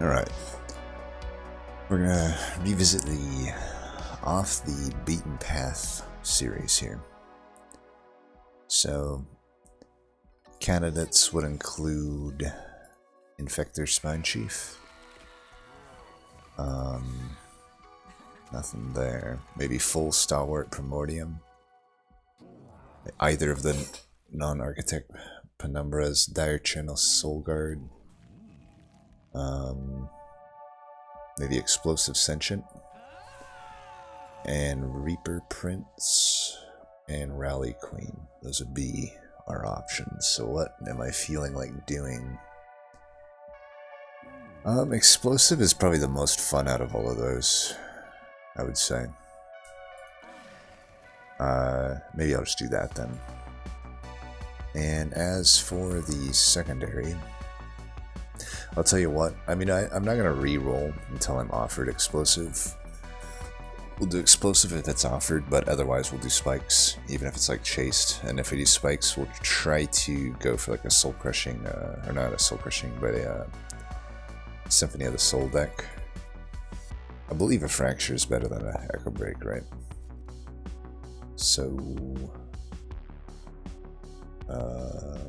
Alright. We're gonna revisit the Off the Beaten Path series here. So, candidates would include Infector Spine Chief. Nothing there. Maybe Full Stalwart Primordium. Either of the non-architect Penumbras, Dire Channel Soul Guard. Maybe Explosive Sentient. And Reaper Prince. And Rally Queen. Those would be our options. So what am I feeling like doing? Explosive is probably the most fun out of all of those, I would say. Maybe I'll just do that then. And as for the secondary, I'll tell you what, I mean, I'm not going to re-roll until I'm offered explosive. We'll do explosive if it's offered, but otherwise we'll do spikes, even if it's like chased. And if we do spikes, we'll try to go for like a soul crushing, or not a soul crushing, but a Symphony of the Soul deck. I believe a Fracture is better than an Echo Break, right? So,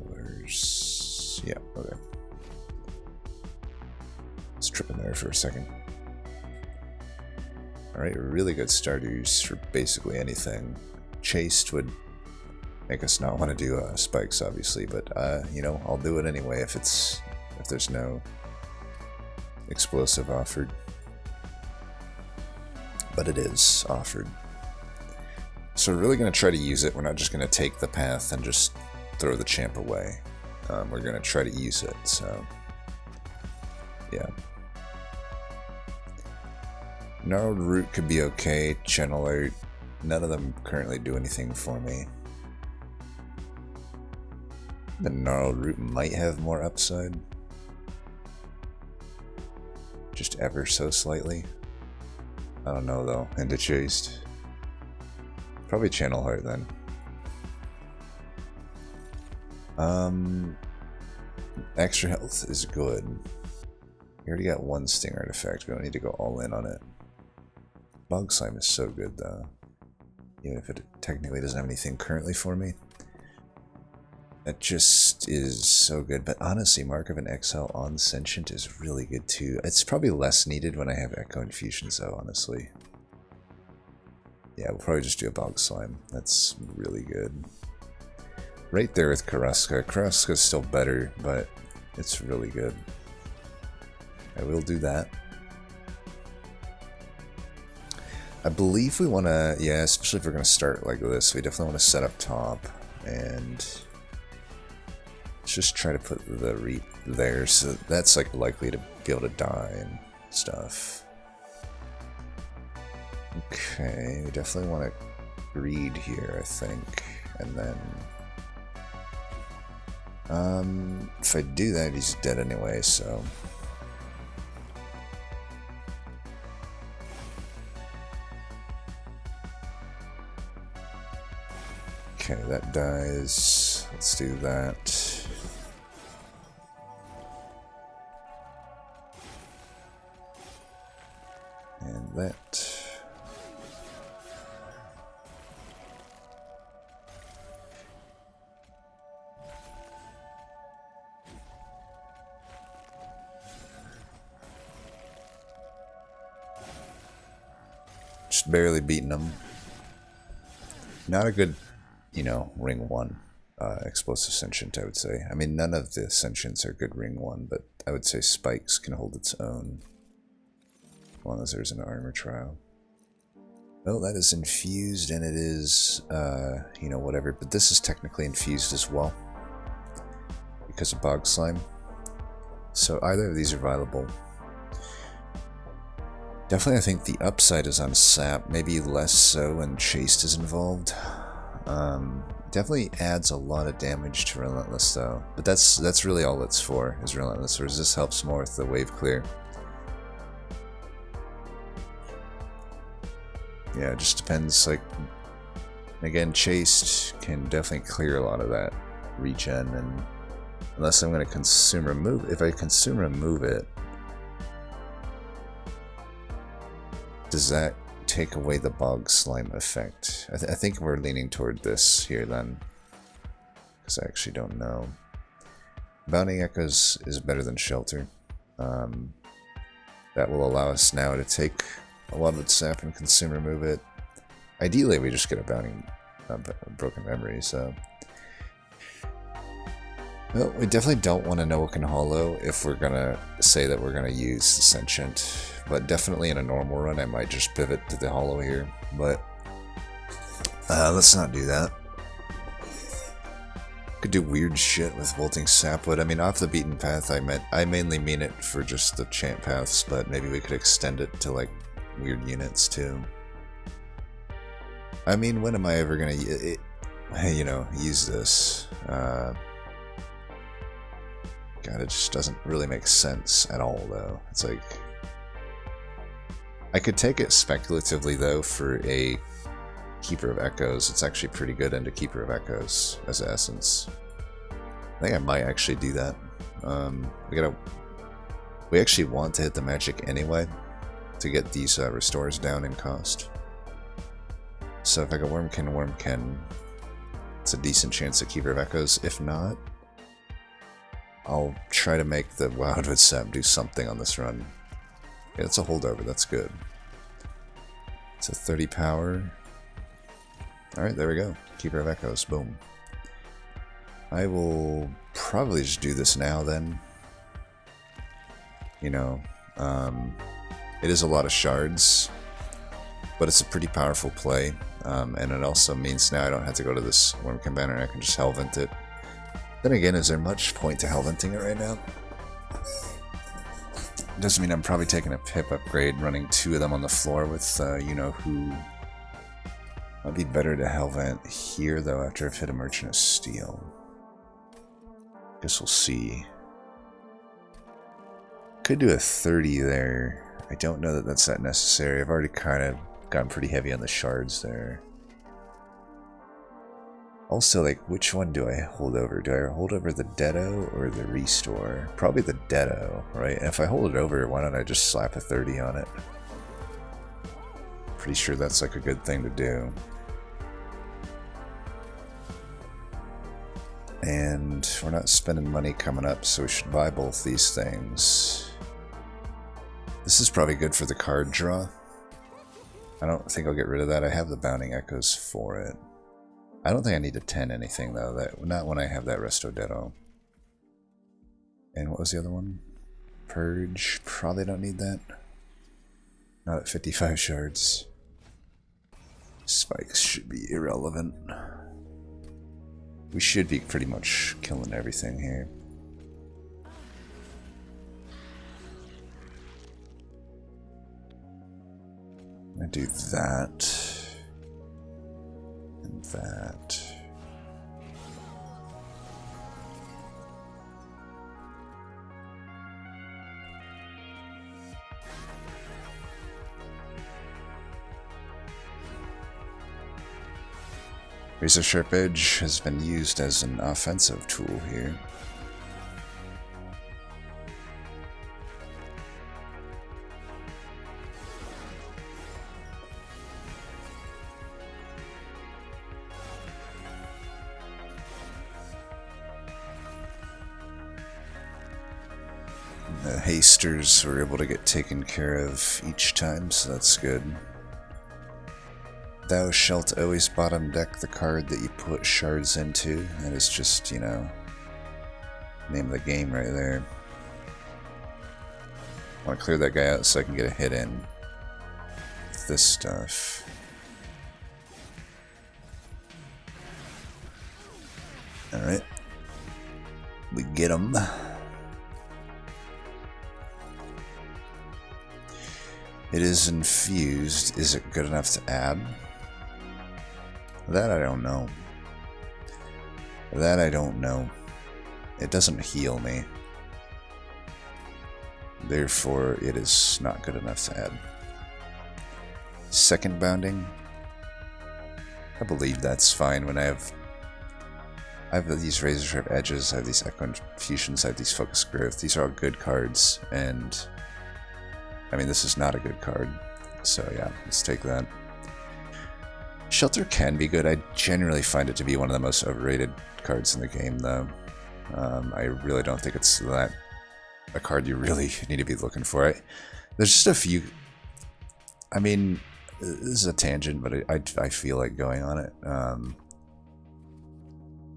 where's, yeah, okay. Let's trip in there for a second. Alright, really good starters for basically anything. Chased would make us not want to do spikes, obviously, but you know, I'll do it anyway if there's no explosive offered. But it is offered. So we're really going to try to use it. We're not just going to take the path and just throw the champ away. We're going to try to use it, so yeah. Gnarled Root could be okay. Channel Alert, none of them currently do anything for me. The Gnarled Root might have more upside. Just ever so slightly. I don't know though, into Chased. Probably Channel Heart then. Extra health is good. We already got one Sting Artifact, we don't need to go all in on it. Bog Slime is so good though. Even if it technically doesn't have anything currently for me. That just is so good. But honestly, Mark of an Exile on Sentient is really good too. It's probably less needed when I have Echo Infusions though, honestly. Yeah, we'll probably just do a Bog Slime. That's really good. Right there with Karuska. Karuska's still better, but it's really good. I will do that. I believe we want to, yeah, especially if we're going to start like this, we definitely want to set up top and let's just try to put the Reap there, so that's like likely to be able to die and stuff. Okay, we definitely want to greed here, I think, and then if I do that, he's dead anyway, so okay, that dies. Let's do that. And that. Just barely beating them. Not a good, you know, ring 1 explosive sentient, I would say. I mean, none of the sentients are good ring 1, but I would say spikes can hold its own as long as there's an armor trial. Well, that is infused, and it is, you know, whatever, but this is technically infused as well because of Bog Slime. So either of these are viable. Definitely, I think the upside is on Sap, maybe less so when Chased is involved. Definitely adds a lot of damage to Relentless though, but that's really all it's for, is Relentless, whereas this helps more with the wave clear. Yeah, it just depends, like, again, Chased can definitely clear a lot of that regen, and unless I'm going to consume remove, if I consume remove it, does that take away the bog slime effect? I think we're leaning toward this here then. Because I actually don't know. Bounding Echoes is better than Shelter. That will allow us now to take a lot of its sap and consume remove it. Ideally, we just get a Bounding Broken Memory, so... Well, we definitely don't want to know Wurmkin Hollow if we're gonna say that we're gonna use the Sentient. But definitely in a normal run, I might just pivot to the Hollow here. But let's not do that. Could do weird shit with Volting Sapwood. I mean, off the beaten path, I mainly mean it for just the chant paths, but maybe we could extend it to like weird units too. I mean, when am I ever gonna, use this? God, it just doesn't really make sense at all, though. It's like, I could take it speculatively though for a Keeper of Echoes. It's actually pretty good into Keeper of Echoes as an essence. I think I might actually do that. We actually want to hit the magic anyway to get these restores down in cost. So if I go Wurmkin, it's a decent chance at Keeper of Echoes. If not, I'll try to make the Wildwood Sap do something on this run. Yeah, it's a holdover. That's good. It's a 30 power. Alright, there we go. Keeper of Echoes. Boom. I will probably just do this now then. You know, it is a lot of shards, but it's a pretty powerful play. And it also means now I don't have to go to this Wurmkin banner, I can just Hellvent it. Then again, is there much point to Hellventing it right now? Doesn't mean I'm probably taking a pip upgrade, running 2 of them on the floor with, you-know-who. Might be better to Hellvent here, though, after I've hit a Merchant of Steel. Guess we'll see. Could do a 30 there. I don't know that that's that necessary. I've already kind of gotten pretty heavy on the shards there. Also, like, which one do I hold over? Do I hold over the Deado or the Restore? Probably the Deado, right? And if I hold it over, why don't I just slap a 30 on it? Pretty sure that's like a good thing to do. And we're not spending money coming up, so we should buy both these things. This is probably good for the card draw. I don't think I'll get rid of that. I have the Bounding Echoes for it. I don't think I need to 10 anything, though. Not when I have that Resto Deado. And what was the other one? Purge. Probably don't need that. Not at 55 shards. Spikes should be irrelevant. We should be pretty much killing everything here. I'm gonna do that. And that. Razor Sharp Edge has been used as an offensive tool here. The hasters were able to get taken care of each time, so that's good. Thou shalt always bottom deck the card that you put shards into. That is just, you know, name of the game right there. I want to clear that guy out so I can get a hit in with this stuff. Alright. We get him. It is infused. Is it good enough to add? That I don't know. That I don't know. It doesn't heal me. Therefore, it is not good enough to add. Second bounding. I believe that's fine when I have these Razor Sharp Edges, I have these Echo Infusions, I have these Focus Growth. These are all good cards, and I mean, this is not a good card. So yeah, let's take that. Shelter can be good. I generally find it to be one of the most overrated cards in the game, though. I really don't think it's that a card you really need to be looking for. There's just a few. I mean, this is a tangent, but I feel like going on it.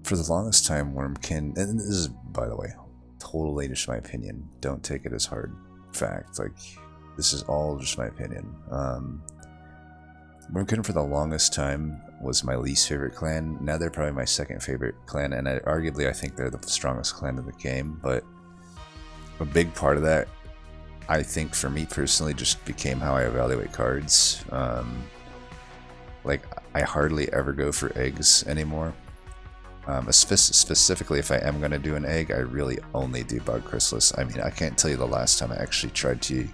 For the longest time, Wurmkin, and this is, by the way, totally just my opinion. Don't take it as hard fact. Like, this is all just my opinion. Wurmkin for the longest time was my least favorite clan. Now they're probably my second favorite clan, and arguably I think they're the strongest clan in the game. But a big part of that, I think for me personally, just became how I evaluate cards. Like, I hardly ever go for eggs anymore. Specifically, if I am going to do an egg, I really only do Bug Chrysalis. I mean, I can't tell you the last time I actually tried to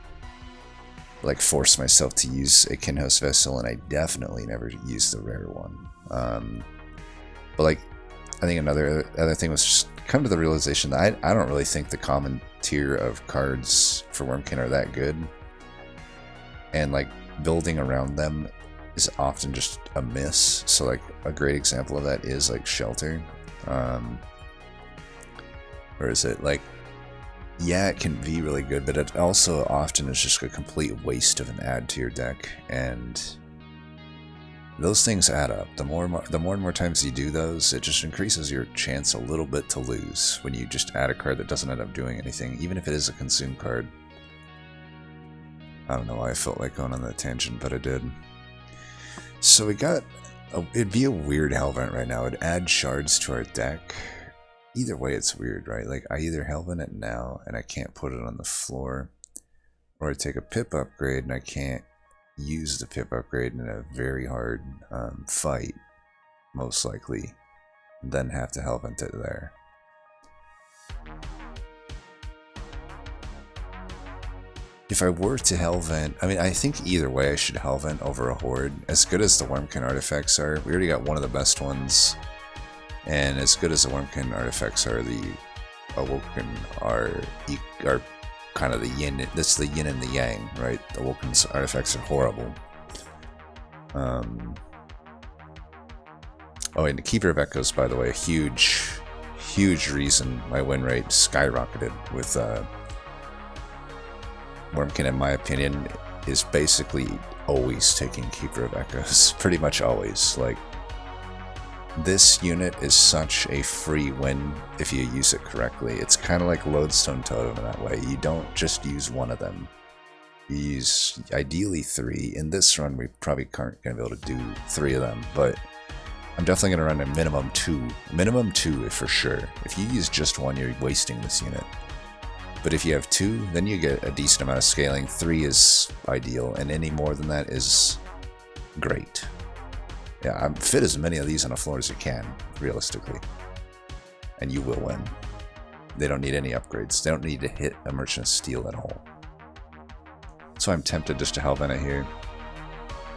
like force myself to use a Kinhost Vessel, and I definitely never used the rare one. But like, I think another thing was just come to the realization that I don't really think the common tier of cards for Wurmkin are that good, and like building around them is often just a miss. So like a great example of that is like Shelter. Or is it like, yeah, it can be really good, but it also often is just a complete waste of an add to your deck, and those things add up. The more and more times you do those, it just increases your chance a little bit to lose when you just add a card that doesn't end up doing anything, even if it is a consume card. I don't know why I felt like going on that tangent, but I did. So we got, it'd be a weird Hellvent right now. It'd add shards to our deck. Either way, it's weird, right? Like, I either Hellvent it now and I can't put it on the floor, or I take a pip upgrade and I can't use the pip upgrade in a very hard fight, most likely, and then have to Hellvent it there. If I were to Hellvent, I mean, I think either way I should Hellvent over a Horde. As good as the Wurmkin artifacts are, we already got one of the best ones. And as good as the Wurmkin artifacts are, the Awoken are kind of the yin. That's the yin and the yang, right? The Awoken's artifacts are horrible. Oh, and the Keeper of Echoes, by the way, a huge reason my win rate skyrocketed with Wurmkin, in my opinion, is basically always taking Keeper of Echoes. Pretty much always. Like, this unit is such a free win if you use it correctly. It's kind of like Lodestone Totem in that way. You don't just use one of them. You use ideally 3. In this run, we probably aren't going to be able to do 3 of them, but I'm definitely going to run a minimum 2. Minimum 2 for sure. If you use just 1, you're wasting this unit. But if you have 2, then you get a decent amount of scaling. 3 is ideal, and any more than that is great. Yeah, I'm fit as many of these on the floor as you can, realistically. And you will win. They don't need any upgrades. They don't need to hit a Merchant of Steel at all. So I'm tempted just to Hellvent it here.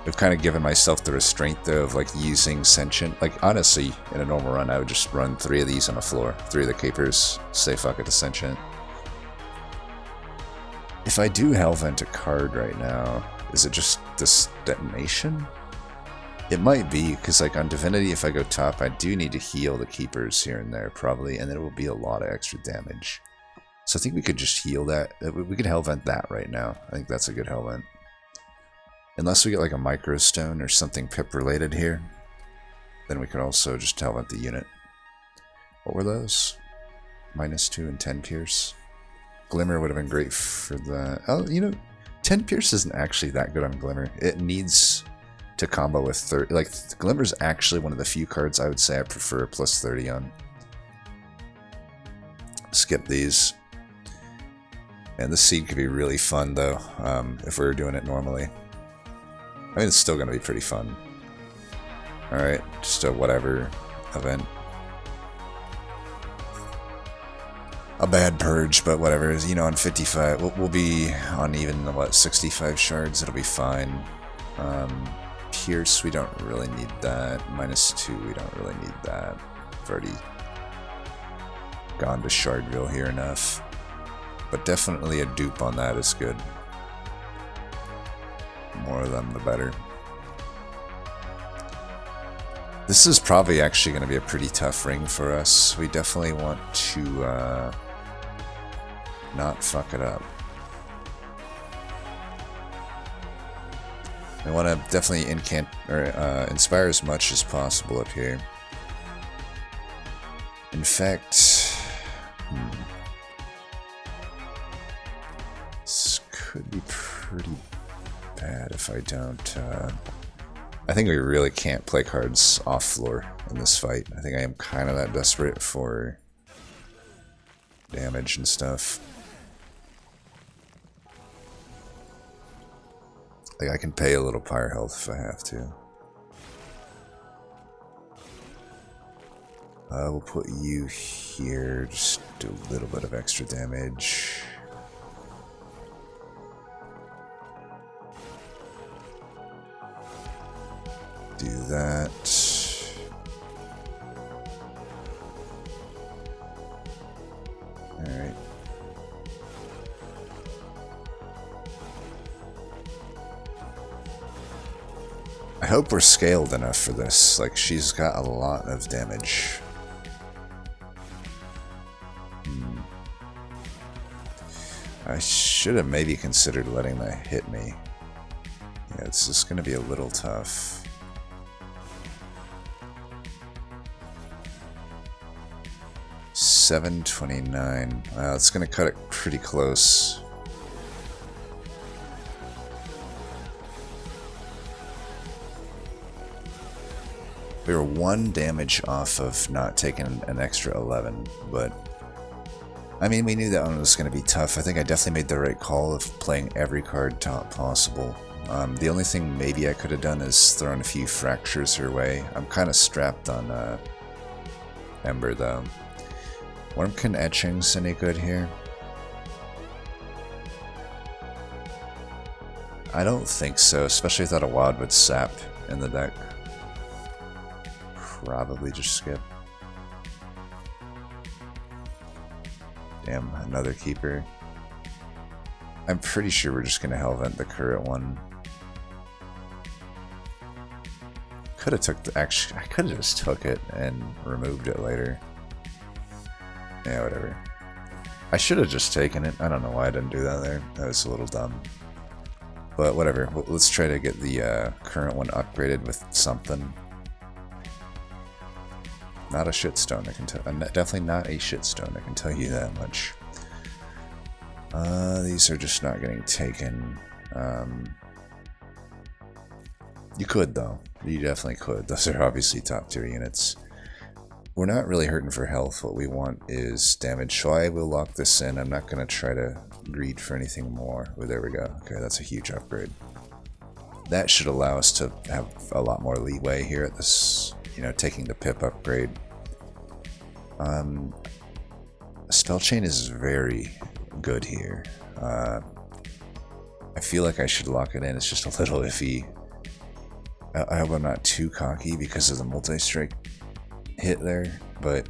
I've kind of given myself the restraint, though, of like using Sentient. Like, honestly, in a normal run, I would just run 3 of these on the floor. 3 of the Capers, say fuck it to Sentient. If I do Hellvent a card right now, is it just this detonation? It might be, because like on Divinity, if I go top, I do need to heal the Keepers here and there, probably, and there will be a lot of extra damage. So I think we could just heal that. We could Hellvent that right now. I think that's a good Hellvent. Unless we get like a Microstone or something pip related here, then we could also just Hellvent the unit. What were those? -2 and 10 Pierce. Glimmer would have been great for that. Oh, you know, 10 Pierce isn't actually that good on Glimmer. It needs to combo with 30. Like, Glimmer's actually one of the few cards I would say I prefer +30 on. Skip these. And this seed could be really fun, though, if we were doing it normally. I mean, it's still going to be pretty fun. Alright, just a whatever event. A bad purge, but whatever. You know, on 55, we'll be on even, what, 65 shards. It'll be fine. Pierce, we don't really need that. -2, we don't really need that. I've already gone to Shardville here enough. But definitely a dupe on that is good. more of them, the better. This is probably actually going to be a pretty tough ring for us. We definitely want to not fuck it up. We want to definitely inspire as much as possible up here. In fact, this could be pretty bad if I don't. I think we really can't play cards off floor in this fight. I think I am kind of that desperate for damage and stuff. Like, I can pay a little pyre health if I have to. We'll put you here, just do a little bit of extra damage. Do that. Alright. I hope we're scaled enough for this. Like, she's got a lot of damage. I should have maybe considered letting that hit me. Yeah, it's just going to be a little tough. $729. Wow, it's going to cut it pretty close. We were 1 damage off of not taking an extra 11, but I mean, we knew that one was going to be tough. I think I definitely made the right call of playing every card top possible. The only thing maybe I could have done is thrown a few fractures her way. I'm kind of strapped on Ember though. Wurmkin etching's any good here? I don't think so, especially without a Wild with Sap in the deck. Probably just skip. Damn, another keeper. I'm pretty sure we're just gonna Hellvent the current one. Could have took the, actually, I could have just took it and removed it later. Yeah, whatever. I should have just taken it. I don't know why I didn't do that there. That was a little dumb. But whatever. Let's try to get the current one upgraded with something. Not a shitstone, I can tell. Definitely not a shitstone, I can tell you that much. These are just not getting taken. You could, though. You definitely could. Those are obviously top tier units. We're not really hurting for health. What we want is damage, so I will lock this in. I'm not going to try to greed for anything more. Oh, there we go. Okay, that's a huge upgrade. That should allow us to have a lot more leeway here at this, you know, taking the pip upgrade. Spell Chain is very good here. I feel like I should lock it in. It's just a little iffy. I hope I'm not too cocky because of the multi-strike hit there, but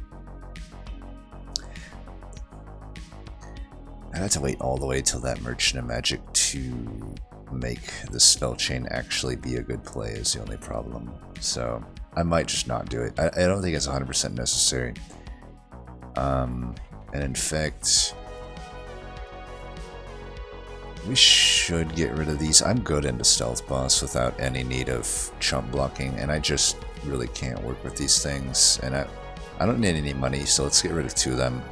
I had to wait all the way till that Merchant of Magic to make the Spell Chain actually be a good play is the only problem. So I might just not do it. I don't think it's 100% necessary. And in fact, we should get rid of these. I'm good into Stealth Boss without any need of chump blocking, and I just really can't work with these things. And I don't need any money, so let's get rid of 2 of them.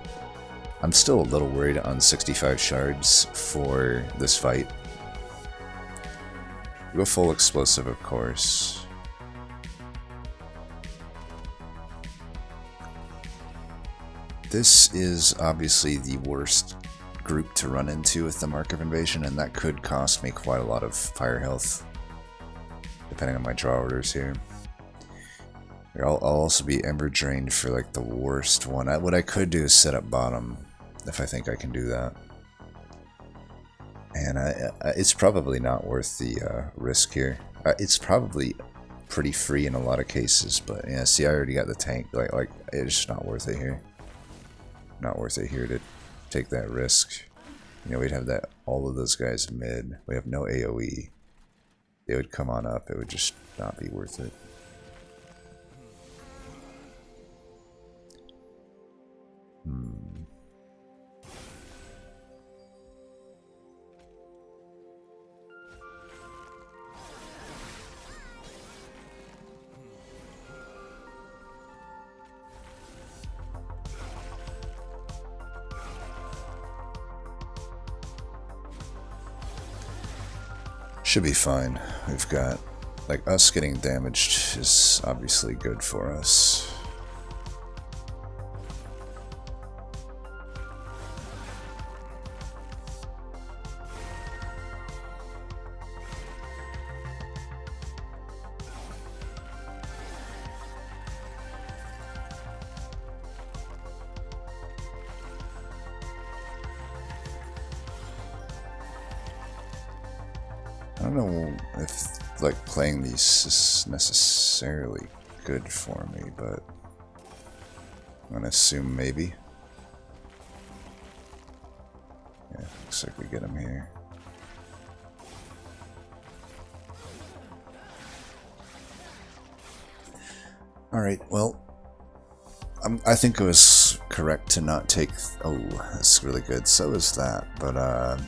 I'm still a little worried on 65 shards for this fight. Go full explosive, of course. This is obviously the worst group to run into with the Mark of Invasion, and that could cost me quite a lot of fire health, depending on my draw orders here. I'll also be Ember Drained for like the worst one. What I could do is set up bottom, if I think I can do that. And it's probably not worth the risk here. It's probably pretty free in a lot of cases, but yeah, see, I already got the tank. Like it's just not worth it here. Not worth it here to take that risk. You know, we'd have that all of those guys mid. We have no AoE. they would come on up. It would just not be worth it. Should be fine. We've got, like, us getting damaged is obviously good for us. I don't know if, like, playing these is necessarily good for me, but I'm gonna assume maybe. Yeah, looks like we get him here. Alright, well, I think it was correct to not take... Oh, that's really good. So is that, but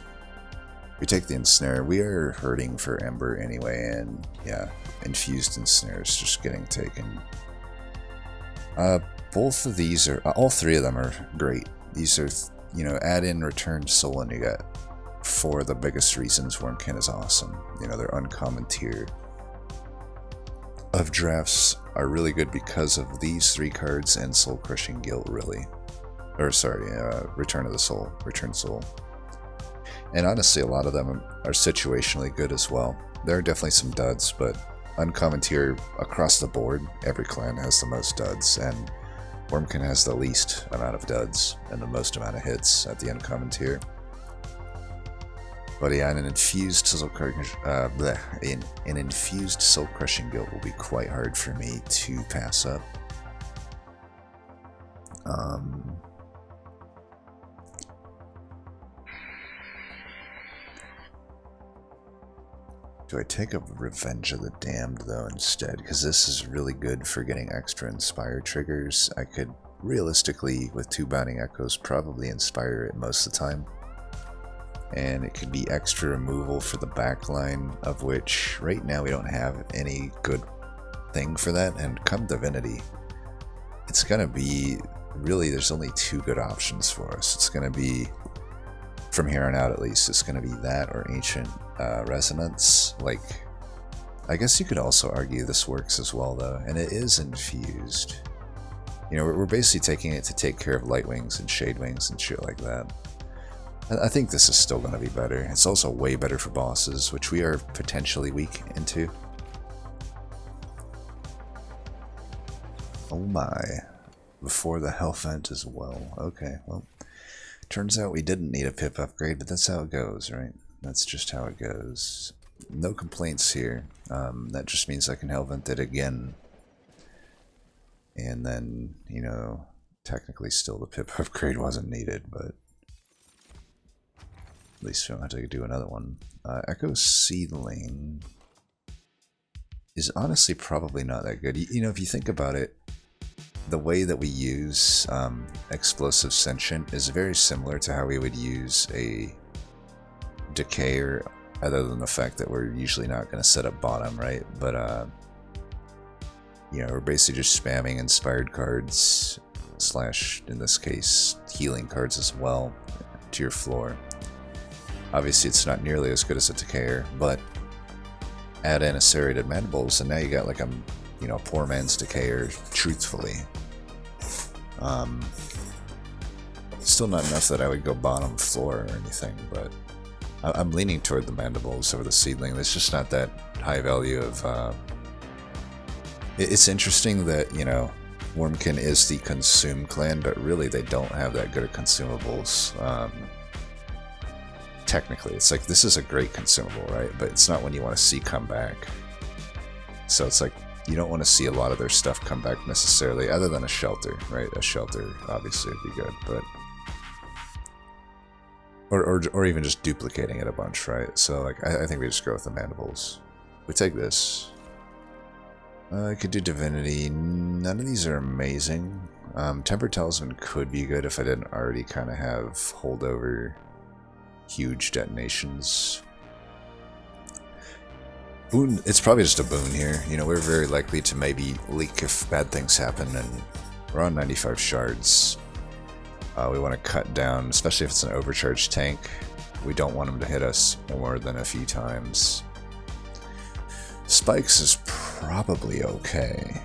we take the ensnare. We are hurting for Ember anyway, and yeah, infused ensnare is just getting taken. Both of these are, all three of them are great. These are, you know, add in returned soul and you get 4 of the biggest reasons Wurmkin is awesome. You know, their uncommon tier of drafts are really good because of these 3 cards and Soul Crushing Guilt, really. Or sorry, Return of the Soul, Return Soul. And honestly, a lot of them are situationally good as well. There are definitely some duds, but uncommon tier across the board, every clan has the most duds, and Wurmkin has the least amount of duds and the most amount of hits at the uncommon tier. But yeah, an infused soul crushing guilt will be quite hard for me to pass up. Do I take up Revenge of the Damned, though, instead? Because this is really good for getting extra Inspire triggers. I could, realistically, with 2 Bounding Echoes, probably Inspire it most of the time. And it could be extra removal for the backline, of which, right now, we don't have any good thing for that. And come Divinity, it's going to be, really, there's only 2 good options for us. It's going to be, from here on out at least, it's going to be that or Ancient Resonance. Like, I guess you could also argue this works as well, though, and it is infused. You know, we're basically taking it to take care of Lightwings and Shadewings and shit like that. I think this is still going to be better. It's also way better for bosses, which we are potentially weak into. Oh my. Before the health vent as well. Okay, well, turns out we didn't need a pip upgrade, but that's how it goes, right? That's just how it goes. No complaints here. That just means I can hell vent it again. And then, you know, technically still the pip upgrade wasn't needed, but at least we don't have to do another one. Echo Seedling is honestly probably not that good. You know, if you think about it, the way that we use Explosive Sentient is very similar to how we would use a Decayer, other than the fact that we're usually not going to set up bottom, right? But, you know, we're basically just spamming inspired cards, slash, in this case, healing cards as well, to your floor. Obviously, it's not nearly as good as a Decayer, but add in a Serrated Mandibles, and now you got like a, you know, poor man's Decayer, truthfully. Still not enough that I would go bottom floor or anything, but I'm leaning toward the Mandibles over the Seedling. There's just not that high value of... It's interesting that, you know, Wurmkin is the consume clan, but really they don't have that good at consumables. Technically, it's like, this is a great consumable, right? But it's not when you want to see come back. So it's like, you don't want to see a lot of their stuff come back necessarily, other than a shelter, right? A shelter obviously would be good, but... Or even just duplicating it a bunch, right? So like, I think we just go with the Mandibles. We take this. I could do Divinity. None of these are amazing. Tempered Talisman could be good if I didn't already kind of have holdover huge detonations. Boon, it's probably just a boon here. You know, we're very likely to maybe leak if bad things happen, and we're on 95 shards. We want to cut down, especially if it's an overcharged tank. We don't want them to hit us more than a few times. Spikes is probably okay.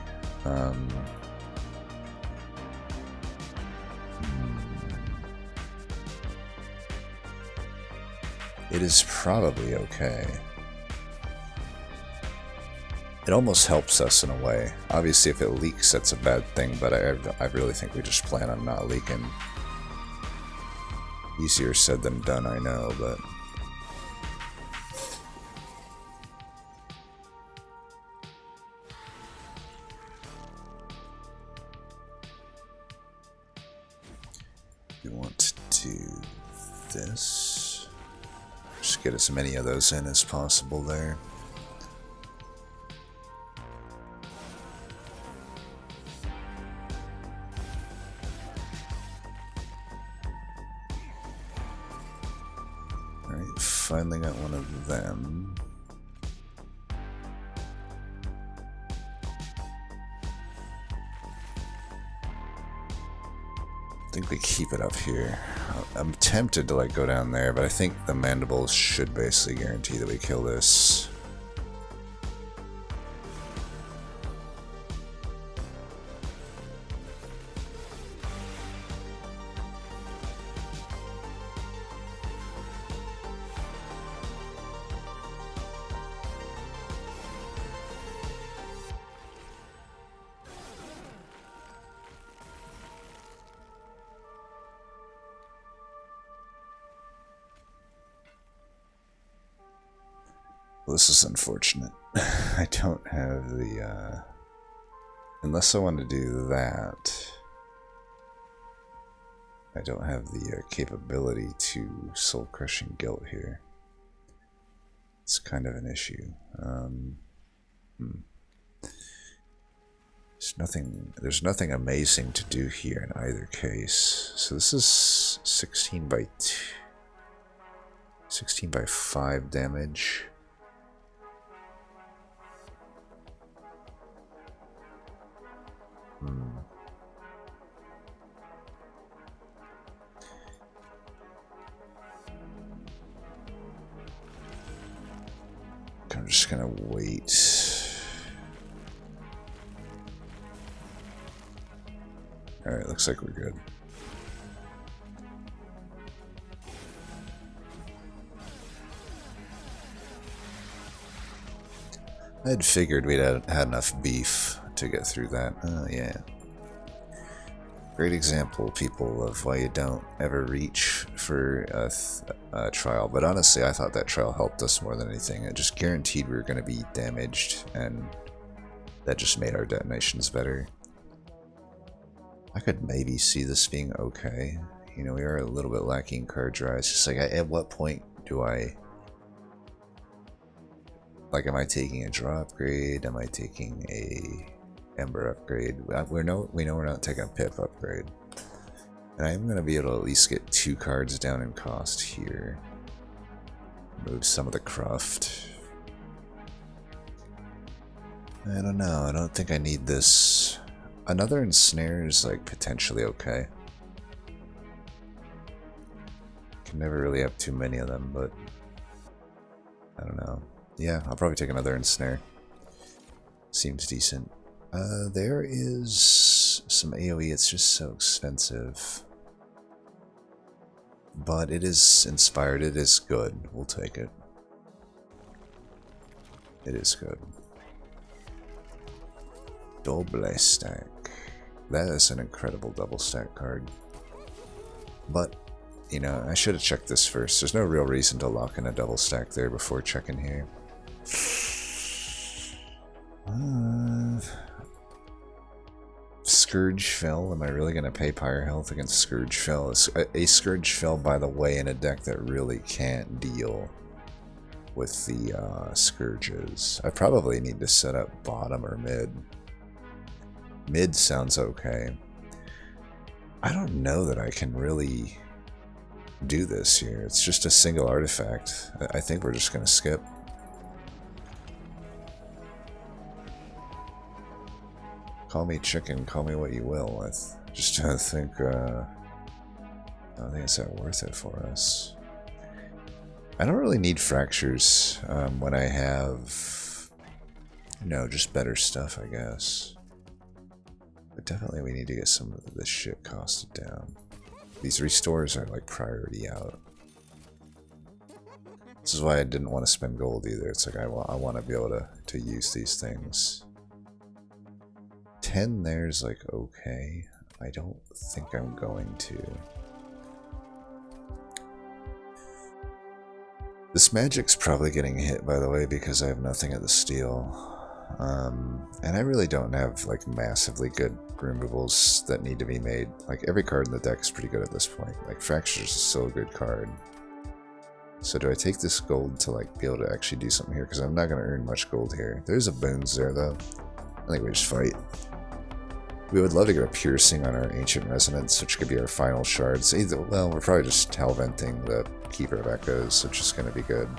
It is probably okay. It almost helps us in a way. Obviously, if it leaks, that's a bad thing, but I really think we just plan on not leaking. Easier said than done, I know, but... we want to do this. Just get as many of those in as possible there. Alright, finally got one of them. I think we keep it up here. I'm tempted to like go down there, but I think the mandibles should basically guarantee that we kill this. Well, this is unfortunate. I don't have the, unless I want to do that, I don't have the capability to soul-crushing guilt here. It's kind of an issue. There's nothing amazing to do here in either case. So this is 16 by 5 damage. I'm just gonna wait. Alright, looks like we're good. I had figured we'd had enough beef to get through that. Oh, yeah. Great example, people, of why you don't ever reach for a trial. But honestly, I thought that trial helped us more than anything. It just guaranteed we were going to be damaged, and that just made our detonations better. I could maybe see this being okay. You know, we are a little bit lacking card draw. It's just like, at what point do I... Like, am I taking a draw upgrade? Am I taking a Ember upgrade? We know we're not taking a Pip upgrade. And I am going to be able to at least get 2 cards down in cost here. Move some of the cruft. I don't know. I don't think I need this. Another ensnare is like potentially okay. Can never really have too many of them, but I don't know. Yeah, I'll probably take another ensnare. Seems decent. There is some AoE, it's just so expensive. But it is inspired, it is good. We'll take it. It is good. Double stack. That is an incredible double stack card. But, you know, I should have checked this first. There's no real reason to lock in a double stack there before checking here. Scourge Fell. Am I really going to pay Pyre Health against Scourge Fell? A Scourge Fell, by the way, in a deck that really can't deal with the scourges. I probably need to set up bottom or mid. Mid sounds okay. I don't know that I can really do this here. It's just a single artifact. I think we're just going to skip. Call me chicken, call me what you will. I just don't think it's that worth it for us. I don't really need fractures when I have, you know, just better stuff, I guess. But definitely we need to get some of this shit costed down. These restores are like priority out. This is why I didn't want to spend gold either. It's like I want to be able to use these things. 10 there's like okay. I don't think I'm going to. This magic's probably getting hit, by the way, because I have nothing at the steel. And I really don't have like massively good removals that need to be made. Like every card in the deck is pretty good at this point. Like Fractures is still a good card. So do I take this gold to like be able to actually do something here? Because I'm not going to earn much gold here. There's a boons there though. I think we just fight. We would love to get a piercing on our Ancient Resonance, which could be our final shards. Either, well, we're probably just Hellventing the Keeper of Echoes, which is going to be good.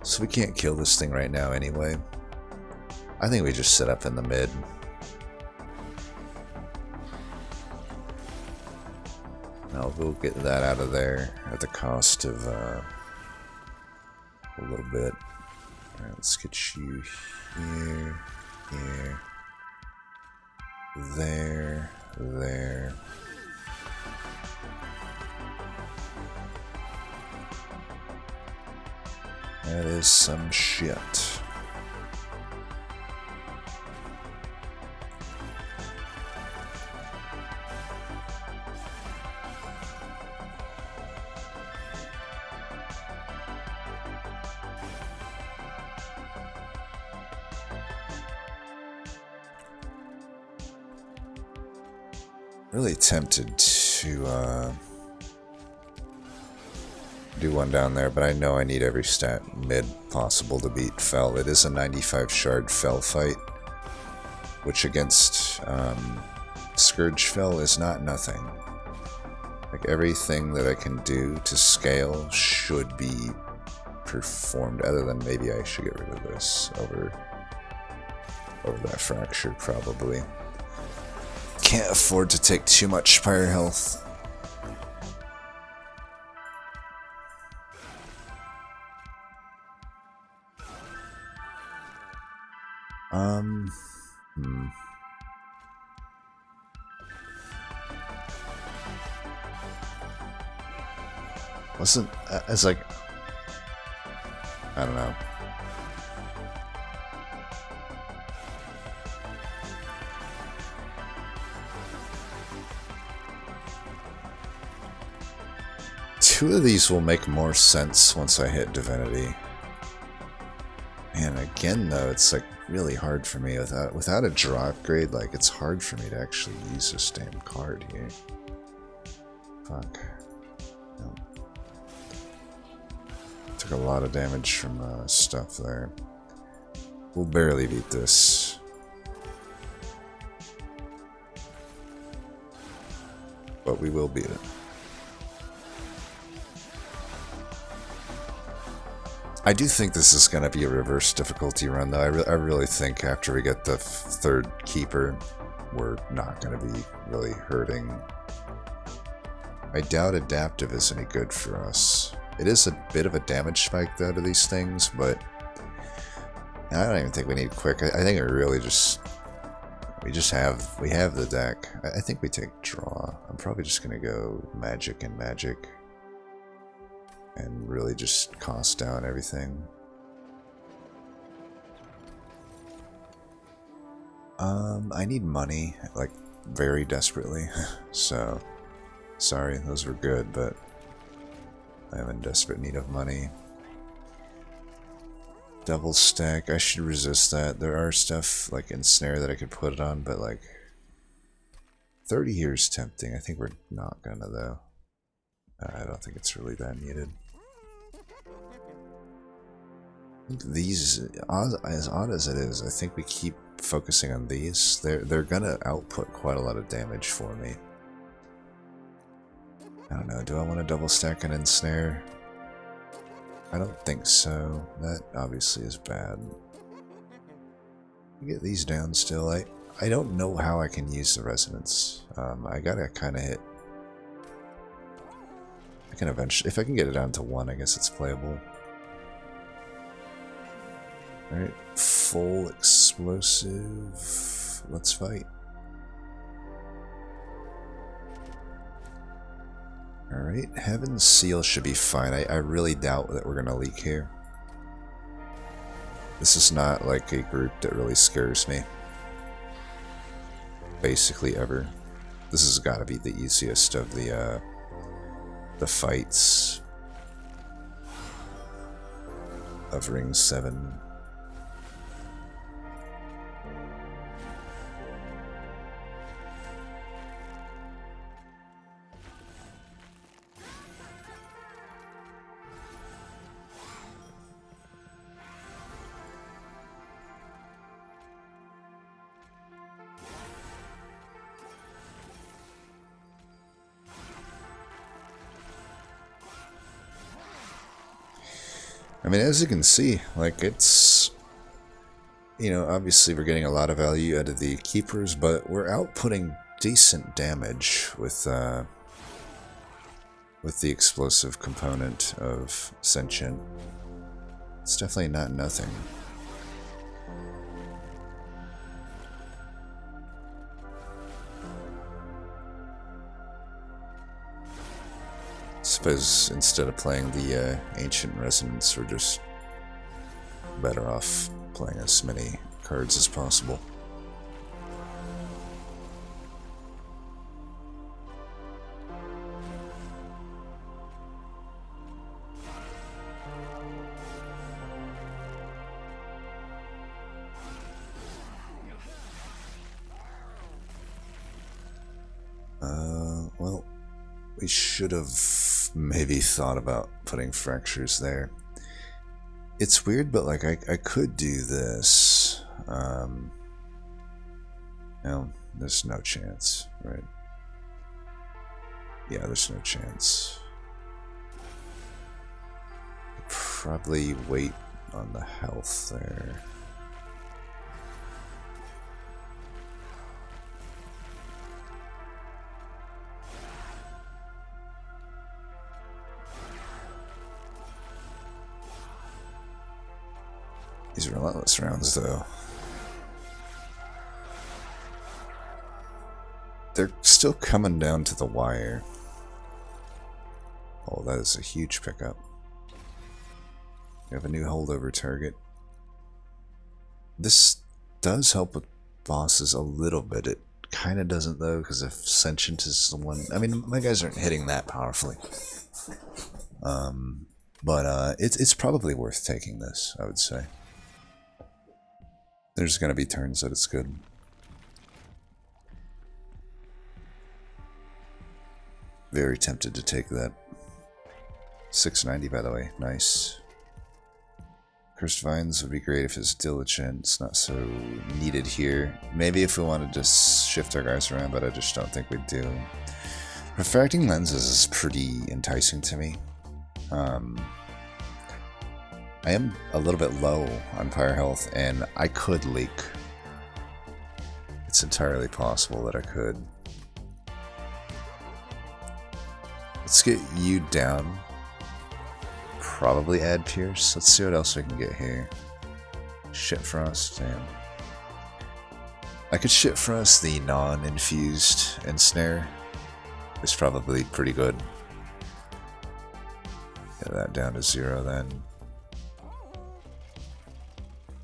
So we can't kill this thing right now anyway. I think we just sit up in the mid. Now we'll get that out of there at the cost of a little bit. Alright, let's get you here, here, there, there. That is some shit. Really tempted to do one down there, but I know I need every stat mid possible to beat Fel. It is a 95 shard Fel fight, which against Scourge Fel is not nothing. Like everything that I can do to scale should be performed, other than maybe I should get rid of this over that fracture probably. Can't afford to take too much fire health. Wasn't, it's like, I don't know. Two of these will make more sense once I hit Divinity. And again though, it's like really hard for me without a draw upgrade. Like it's hard for me to actually use this damn card here. Fuck. No. Took a lot of damage from stuff there. We'll barely beat this. But we will beat it. I do think this is going to be a reverse difficulty run, though. I really think after we get the third Keeper, we're not going to be really hurting. I doubt Adaptive is any good for us. It is a bit of a damage spike, though, to these things, but I don't even think we need Quick. I think it really just... We have the deck. I think we take Draw. I'm probably just going to go Magic and Magic. And really just cost down everything. I need money, like, very desperately. So, sorry, those were good, but I am in desperate need of money. Double stack, I should resist that. There are stuff, like, Ensnare that I could put it on, but, like, 30 here is tempting. I think we're not gonna, though. I don't think it's really that needed. These, as odd as it is, I think we keep focusing on these. They're gonna output quite a lot of damage for me. I don't know, do I want to double stack and ensnare? I don't think so. That obviously is bad. Get these down still. I don't know how I can use the resonance. I gotta kind of hit. I can eventually, if I can get it down to 1, I guess it's playable. Alright, full explosive. Let's fight. Alright, Heaven's Seal should be fine. I really doubt that we're going to leak here. This is not like a group that really scares me. Basically ever. This has got to be the easiest of the fights of Ring 7. I mean, as you can see, like, it's, you know, obviously we're getting a lot of value out of the keepers, but we're outputting decent damage with the explosive component of Sentient. It's definitely not nothing. Suppose instead of playing the Ancient Resonance, we're just better off playing as many cards as possible. Well, we should have maybe thought about putting fractures there. It's weird, but like I could do this. No, there's no chance, right? Yeah, there's no chance. Probably wait on the health there. These relentless rounds, though. They're still coming down to the wire. Oh, that is a huge pickup. We have a new holdover target. This does help with bosses a little bit. It kind of doesn't, though, because if Sentient is the one... I mean, my guys aren't hitting that powerfully. But it's probably worth taking this, I would say. There's going to be turns that it's good. Very tempted to take that. 690, by the way. Nice. Cursed Vines would be great if it's diligent. It's not so needed here. Maybe if we wanted to shift our guys around, but I just don't think we'd do. Refracting Lenses is pretty enticing to me. I am a little bit low on fire health, and I could leak. It's entirely possible that I could. Let's get you down. Probably add Pierce. Let's see what else we can get here. Shit Frost, damn. I could Shit Frost the non-infused Ensnare. It's probably pretty good. Get that down to 0 then.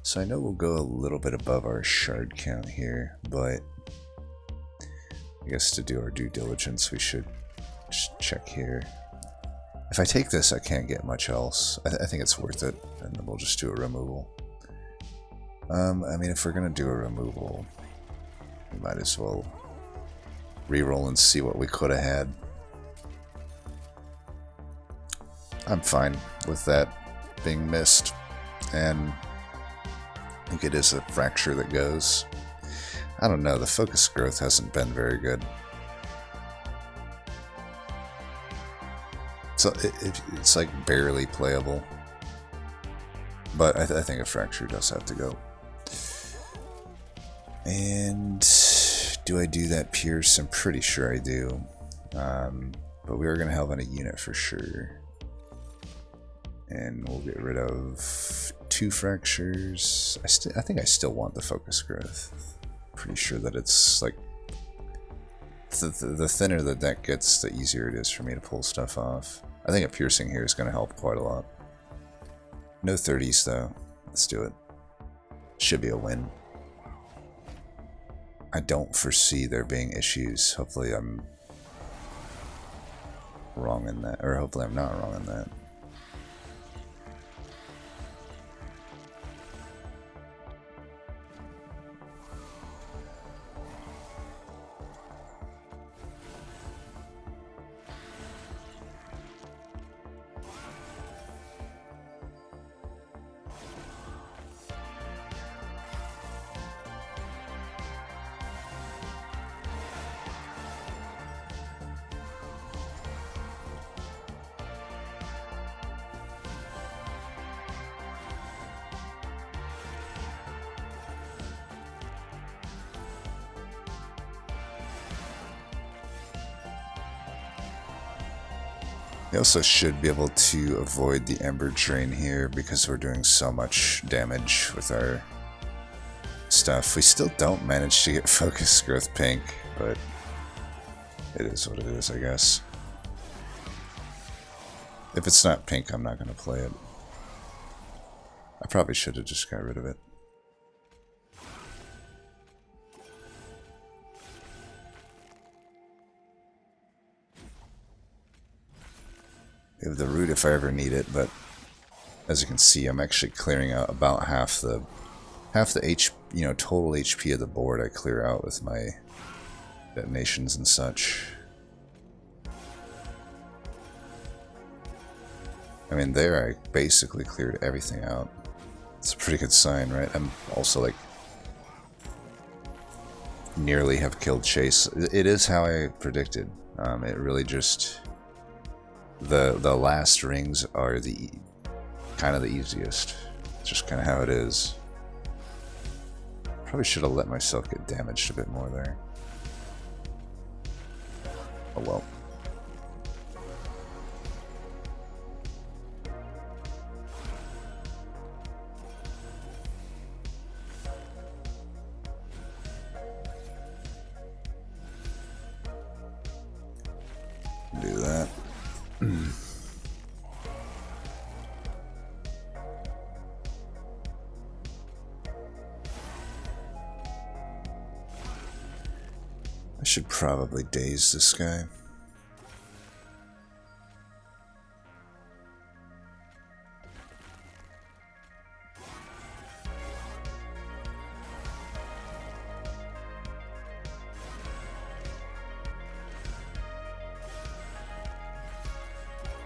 So I know we'll go a little bit above our shard count here, but I guess to do our due diligence we should just check here. If I take this, I can't get much else. I think it's worth it, and then we'll just do a removal. I mean, if we're gonna do a removal, we might as well reroll and see what we could have had. I'm fine with that being missed. and I think it is a fracture that goes. I don't know, the focus growth hasn't been very good. So it's like barely playable. But I think a fracture does have to go. And do I do that pierce? I'm pretty sure I do. But we are going to have on a unit for sure. And we'll get rid of 2 fractures. I think I still want the focus growth. Pretty sure that it's like the thinner the deck gets, the easier it is for me to pull stuff off. I think a piercing here is going to help quite a lot. No 30s though. Let's do it. Should be a win. I don't foresee there being issues. Hopefully I'm wrong in that, or hopefully I'm not wrong in that. We also should be able to avoid the Ember Drain here because we're doing so much damage with our stuff. We still don't manage to get Focus Growth pink, but it is what it is, I guess. If it's not pink, I'm not going to play it. I probably should have just got rid of it. We have the root if I ever need it, but as you can see, I'm actually clearing out about half the total HP of the board. I clear out with my detonations and such. I mean, there I basically cleared everything out. It's a pretty good sign, right? I'm also like nearly have killed Chase. It is how I predicted. It really just the last rings are the kind of the easiest. It's just kind of how it is. Probably should have let myself get damaged a bit more there. Oh well. Do that. I should probably daze this guy.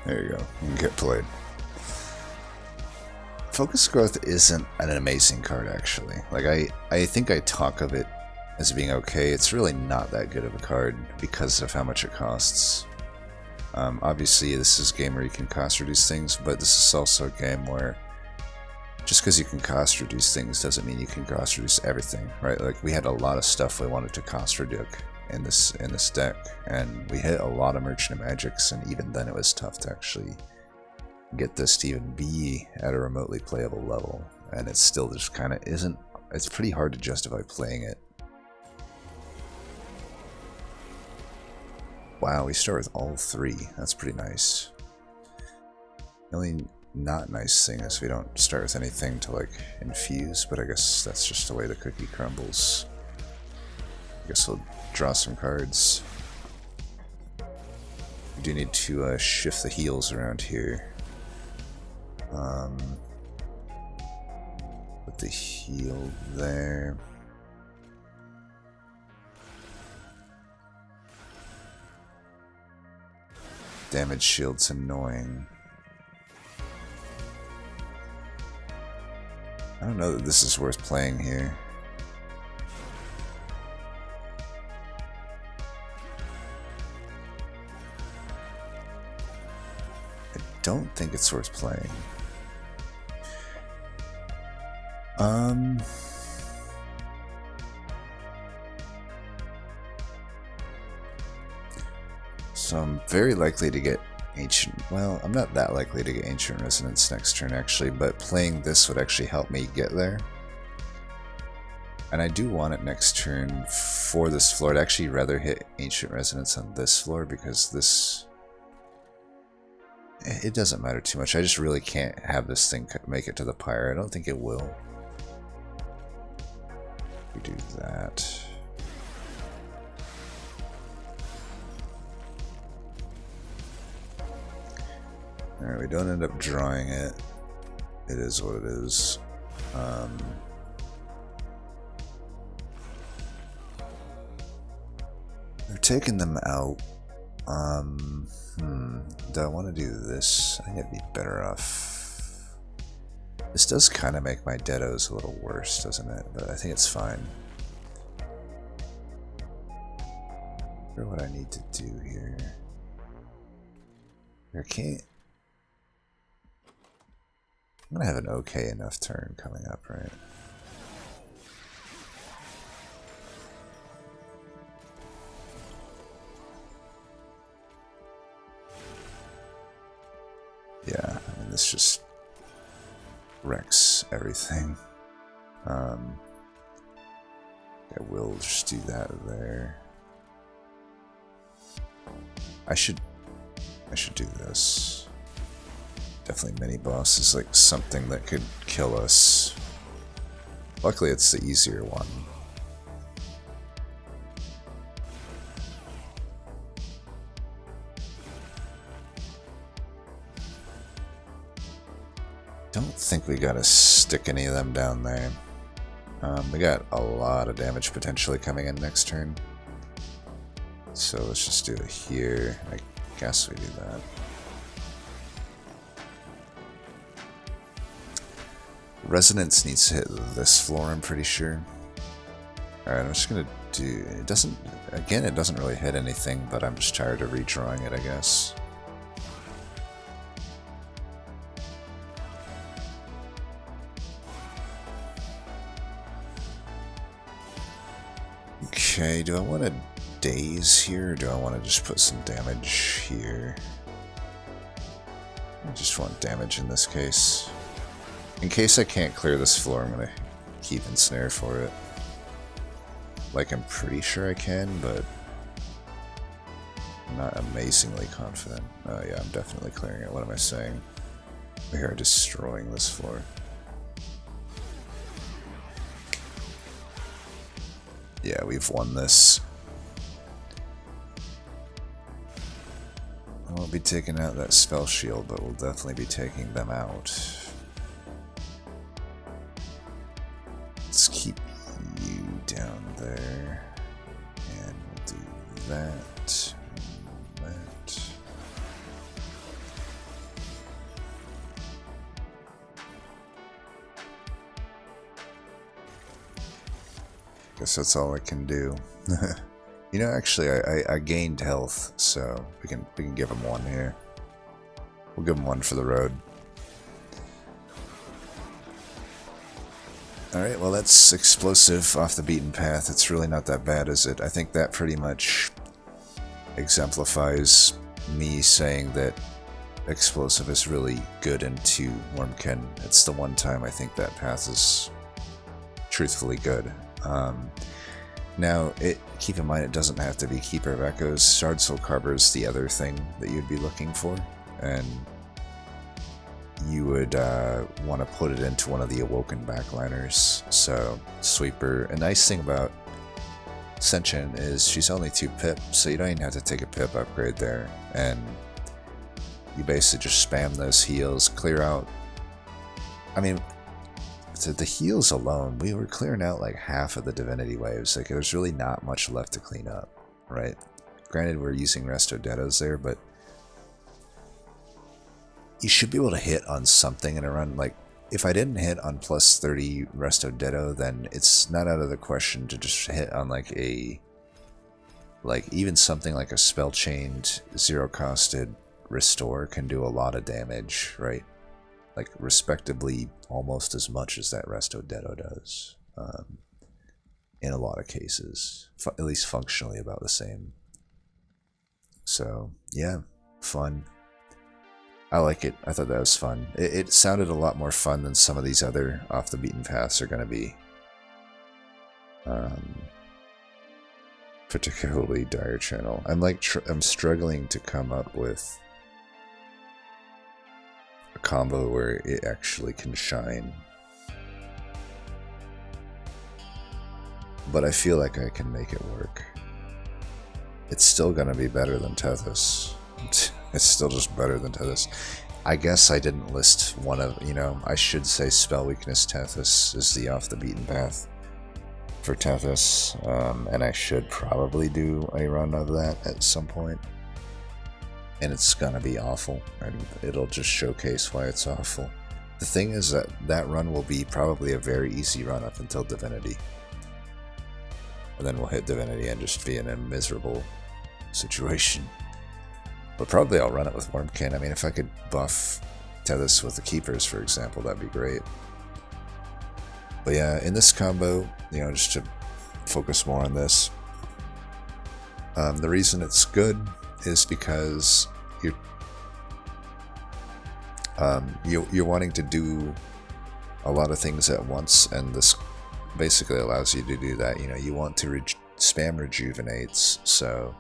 There you go. You can get played. Focus Growth isn't an amazing card, actually. Like, I think I talk of it as being okay. It's really not that good of a card because of how much it costs. Obviously, this is a game where you can cost reduce things, but this is also a game where just because you can cost reduce things doesn't mean you can cost reduce everything, right? Like, we had a lot of stuff we wanted to cost reduce in this deck, and we hit a lot of Merchant of Magics, and even then it was tough to actually get this to even be at a remotely playable level, and it still just kind of isn't. It's pretty hard to justify playing it. Wow, we start with all 3. That's pretty nice. The only not nice thing is we don't start with anything to like infuse, but I guess that's just the way the cookie crumbles. I guess we'll draw some cards. We do need to shift the heals around here. Put the heal there. Damage shield's annoying. I don't know that this is worth playing here. I don't think it's worth playing. So I'm very likely to get Ancient... Well, I'm not that likely to get Ancient Resonance next turn, actually, but playing this would actually help me get there. And I do want it next turn for this floor. I'd actually rather hit Ancient Resonance on this floor, because this... It doesn't matter too much. I just really can't have this thing make it to the pyre. I don't think it will. We do that. Alright, we don't end up drawing it. It is what it is. They're taking them out. Do I want to do this? I think I'd be better off. This does kind of make my Deados a little worse, doesn't it? But I think it's fine. I wonder what I need to do here. I can't. I'm gonna have an okay enough turn coming up, right? Yeah, I mean, this just wrecks everything. I will just do that there. I should do this. Definitely mini boss is like something that could kill us. Luckily it's the easier one. Don't think we gotta stick any of them down there. We got a lot of damage potentially coming in next turn. So let's just do it here. I guess we do that. Resonance needs to hit this floor, I'm pretty sure. Alright, I'm just gonna do... It doesn't... Again, it doesn't really hit anything, but I'm just tired of redrawing it, I guess. Okay, do I want to daze here, or do I want to just put some damage here? I just want damage in this case. In case I can't clear this floor, I'm gonna keep Ensnare for it. Like, I'm pretty sure I can, but I'm not amazingly confident. Oh yeah, I'm definitely clearing it. What am I saying? We are destroying this floor. Yeah, we've won this. I won't be taking out that spell shield, but we'll definitely be taking them out. Let's keep you down there, and we'll do that and that. Guess that's all I can do. You know, actually, I gained health, so we can give him one here. We'll give him one for the road. Alright, well that's explosive off the beaten path. It's really not that bad, is it? I think that pretty much exemplifies me saying that explosive is really good into Wurmkin. It's the one time I think that path is truthfully good. Now, keep in mind it doesn't have to be Keeper of Echoes. Shard Soul Carver is the other thing that you'd be looking for, and you would want to put it into one of the Awoken backliners. So, Sweeper. A nice thing about Sentient is she's only 2 pip, so you don't even have to take a pip upgrade there. And you basically just spam those heals, clear out. I mean, the heals alone, we were clearing out like half of the divinity waves. Like, there's really not much left to clean up, right? Granted, we're using Resto Deados there, but you should be able to hit on something in a run. Like, if I didn't hit on plus 30 Resto Ditto, then it's not out of the question to just hit on like a, like even something like a spell chained zero costed restore can do a lot of damage, right? Like respectably almost as much as that Resto Ditto does. In a lot of cases, at least functionally about the same. So yeah, fun. I like it. I thought that was fun. It sounded a lot more fun than some of these other off the beaten paths are going to be. Particularly Dire Channel. I'm struggling to come up with a combo where it actually can shine. But I feel like I can make it work. It's still going to be better than Tethys. It's still just better than Tethys. I guess I didn't list one of, I should say Spell Weakness Tethys is the off the beaten path for Tethys. And I should probably do a run of that at some point. And it's going to be awful. And it'll just showcase why it's awful. The thing is that that run will be probably a very easy run up until Divinity. And then we'll hit Divinity and just be in a miserable situation. But probably I'll run it with Wurmkin. I mean, if I could buff Tethys with the Keepers, for example, that'd be great. But yeah, in this combo, just to focus more on this, the reason it's good is because you're wanting to do a lot of things at once, and this basically allows you to do that. You want to spam Rejuvenates, so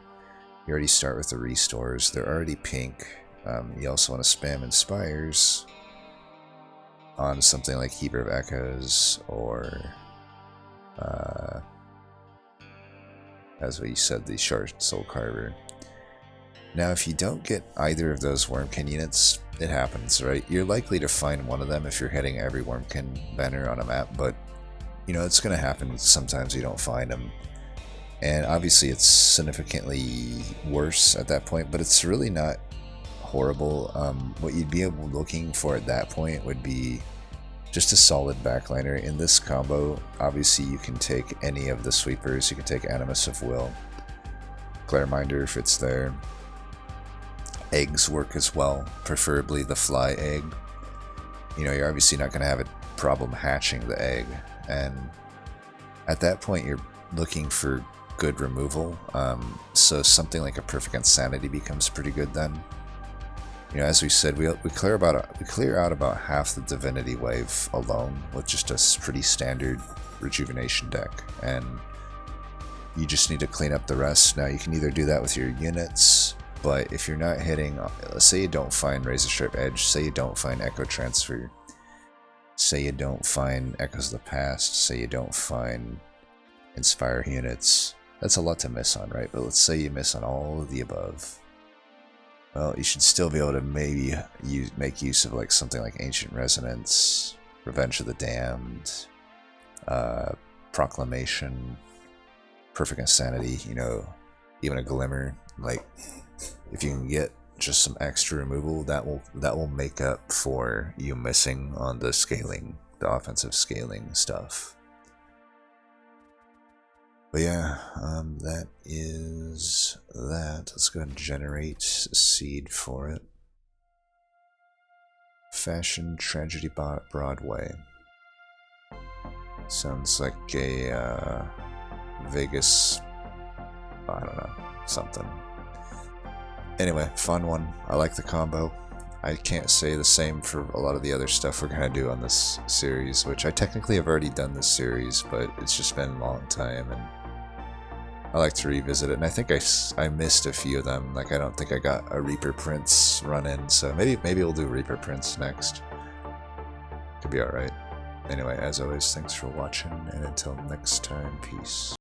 you already start with the restores. They're already pink. You also want to spam Inspires on something like Keeper of Echoes, or as we said, the Shard Soul Carver. Now, if you don't get either of those Wurmkin units, it happens, right? You're likely to find one of them if you're hitting every Wurmkin banner on a map, but it's going to happen. Sometimes you don't find them. And obviously it's significantly worse at that point, but it's really not horrible. What you'd be looking for at that point would be just a solid backliner. In this combo, obviously you can take any of the sweepers. You can take Animus of Will, Clareminder if it's there. Eggs work as well, preferably the fly egg. You're obviously not going to have a problem hatching the egg. And at that point, you're looking for good removal. So something like a Perfect Insanity becomes pretty good then. As we said, we clear out about half the Divinity wave alone with just a pretty standard Rejuvenation deck, and you just need to clean up the rest. Now you can either do that with your units, but if you're not hitting, let's say you don't find Razor Sharp Edge, say you don't find Echo Transfer, say you don't find Echoes of the Past, say you don't find Inspire units. That's a lot to miss on, right? But let's say you miss on all of the above. Well, you should still be able to maybe make use of like something like Ancient Resonance, Revenge of the Damned, Proclamation, Perfect Insanity, even a Glimmer. Like, if you can get just some extra removal, that will make up for you missing on the scaling, the offensive scaling stuff. But yeah, that is that. Let's go ahead and generate a seed for it. Fashion Tragedy Broadway. Sounds like a Vegas, I don't know, something. Anyway, fun one. I like the combo. I can't say the same for a lot of the other stuff we're going to do on this series, which I technically have already done this series, but it's just been a long time, and I like to revisit it. And I think I missed a few of them. Like, I don't think I got a Reaper Prince run in, so maybe we'll do Reaper Prince next. Could be alright. Anyway, as always, thanks for watching, and until next time, peace.